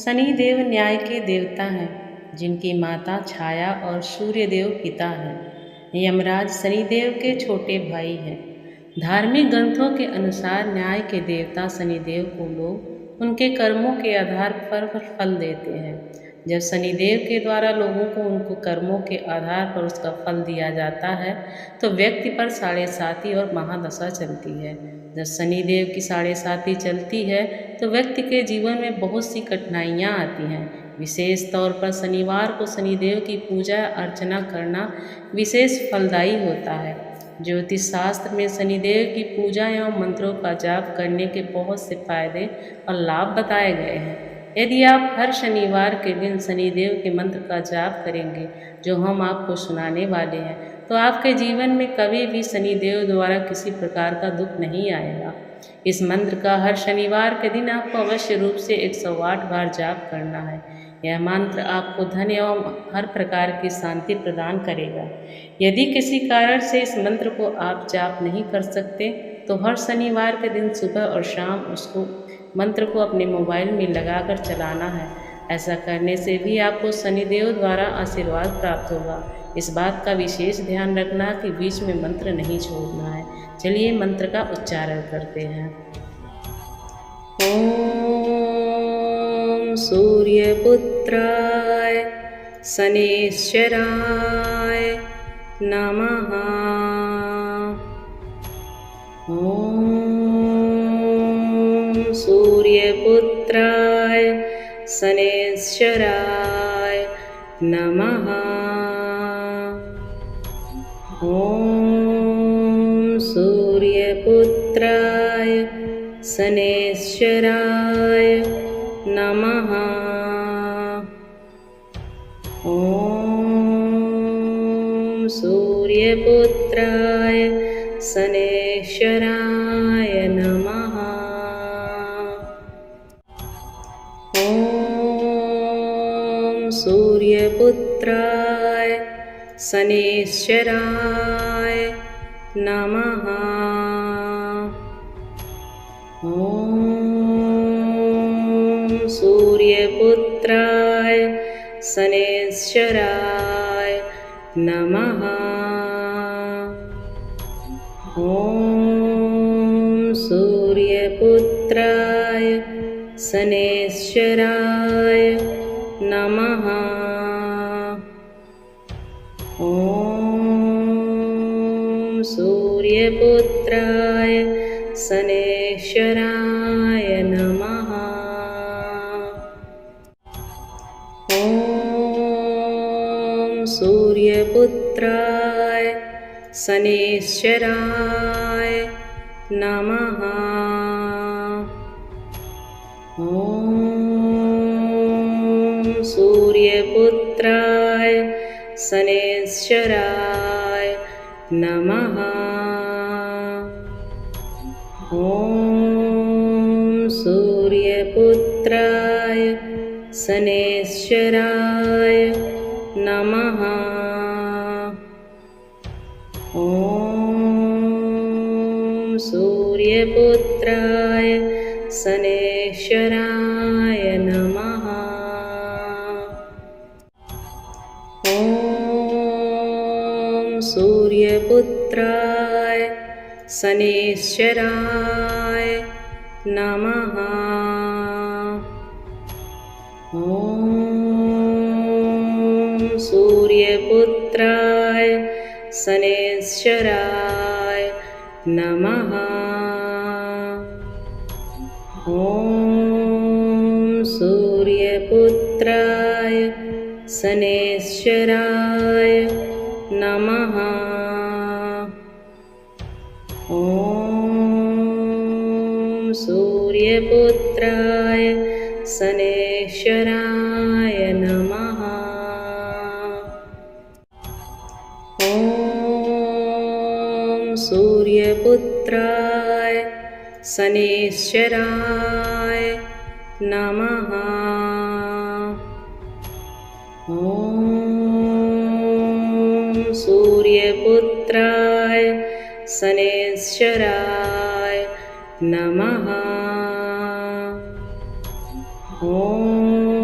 शनिदेव न्याय के देवता हैं, जिनकी माता छाया और सूर्यदेव पिता हैं। यमराज शनिदेव के छोटे भाई हैं। धार्मिक ग्रंथों के अनुसार न्याय के देवता शनिदेव को लोग उनके कर्मों के आधार पर फल देते हैं। जब शनिदेव के द्वारा लोगों को उनको कर्मों के आधार पर उसका फल दिया जाता है तो व्यक्ति पर साढ़े साती और महादशा चलती है। जब शनिदेव की साढ़े साती चलती है तो व्यक्ति के जीवन में बहुत सी कठिनाइयाँ आती हैं। विशेष तौर पर शनिवार को शनिदेव की पूजा अर्चना करना विशेष फलदायी होता है। ज्योतिष शास्त्र में शनिदेव की पूजा एवं मंत्रों का जाप करने के बहुत से फायदे और लाभ बताए गए हैं। यदि आप हर शनिवार के दिन शनिदेव के मंत्र का जाप करेंगे, जो हम आपको सुनाने वाले हैं, तो आपके जीवन में कभी भी शनिदेव द्वारा किसी प्रकार का दुख नहीं आएगा। इस मंत्र का हर शनिवार के दिन आपको अवश्य रूप से 108 बार जाप करना है। यह मंत्र आपको धन एवं हर प्रकार की शांति प्रदान करेगा। यदि किसी कारण से इस मंत्र को आप जाप नहीं कर सकते तो हर शनिवार के दिन सुबह और शाम उसको मंत्र को अपने मोबाइल में लगाकर चलाना है। ऐसा करने से भी आपको शनिदेव द्वारा आशीर्वाद प्राप्त होगा। इस बात का विशेष ध्यान रखना कि बीच में मंत्र नहीं छोड़ना है। चलिए मंत्र का उच्चारण करते हैं। ओम सूर्यपुत्राय शनेश्चराय नमः। ओम सूर्यपुत्राय शनेश्चराय नमः। ओम सूर्यपुत्राय शनेश्चराय नमः। ओम सूर्यपुत्राय शनेश्चराय नमः। ओम सूर्यपुत्राय शनेश्चराय नमः। ओम सूर्यपुत्राय शनेश्चराय नमः। ओम सूर्यपुत्राय शनेश्चराय नमः। ओम सूर्यपुत्राय शनेश्चराय नमः। ओम सूर्यपुत्राय शनेश्चराय नमः। ओम सूर्यपुत्राय शनेश्चराय नमः। ओम सूर्यपुत्राय शनेश्चराय नमः। ओम सूर्यपुत्राय शनेश्चराय नमः। ओम सूर्यपुत्राय शनेश्चराय नमः। ओम सूर्यपुत्राय शनेश्चराय नमः। ओम सूर्यपुत्राय शनेश्चराय नमः। ओम सूर्यपुत्राय शनेश्चराय नमः। ओम सूर्यपुत्राय शनेश्चराय नमः। ओम सूर्यपुत्राय शनेश्चराय नमः। ओम